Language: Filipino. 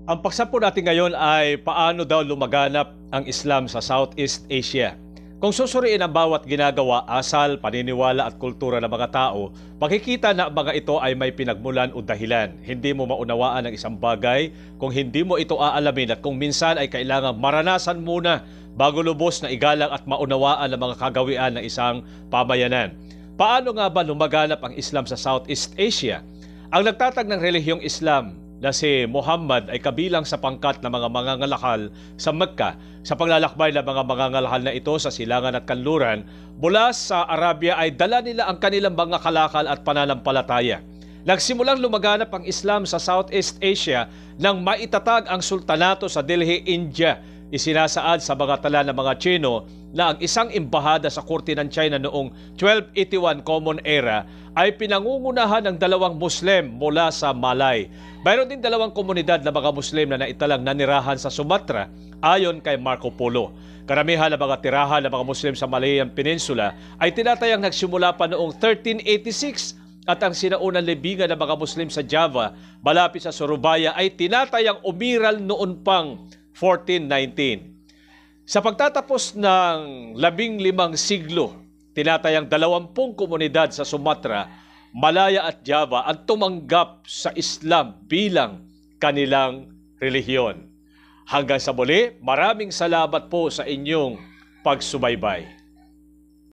Ang paksa po natin ngayon ay paano daw lumaganap ang Islam sa Southeast Asia. Kung susuriin ang bawat ginagawa, asal, paniniwala at kultura ng mga tao, makikita na ang mga ito ay may pinagmulan o dahilan. Hindi mo maunawaan ang isang bagay kung hindi mo ito aalamin at kung minsan ay kailangang maranasan muna bago lubos na igalang at maunawaan ang mga kagawian ng isang pamayanan. Paano nga ba lumaganap ang Islam sa Southeast Asia? Ang nagtatag ng relihiyong Islam na si Muhammad ay kabilang sa pangkat ng mga mangangalakal sa Mecca. Sa paglalakbay ng mga mangangalakal na ito sa silangan at kanluran, mula sa Arabia ay dala nila ang kanilang mga kalakal at pananampalataya. Nagsimulang lumaganap ang Islam sa Southeast Asia nang maitatag ang sultanato sa Delhi, India. Isinasaad sa mga tala ng mga Tsino na ang isang embahada sa korte ng China noong 1281 Common Era ay pinangungunahan ng dalawang Muslim mula sa Malay. Mayroon din dalawang komunidad na mga Muslim na naitalang nanirahan sa Sumatra ayon kay Marco Polo. Karamihan ng mga tirahan ng mga Muslim sa Malayan Peninsula ay tinatayang nagsimula pa noong 1386 at ang sinaunang libingan ng mga Muslim sa Java malapit sa Surabaya ay tinatayang umiral noon pang 1419. Sa pagtatapos ng 15 siglo, tinatayang 20 komunidad sa Sumatra, Malaya at Java ang tumanggap sa Islam bilang kanilang relihiyon. Hanggang sa muli, maraming salamat po sa inyong pagsubaybay.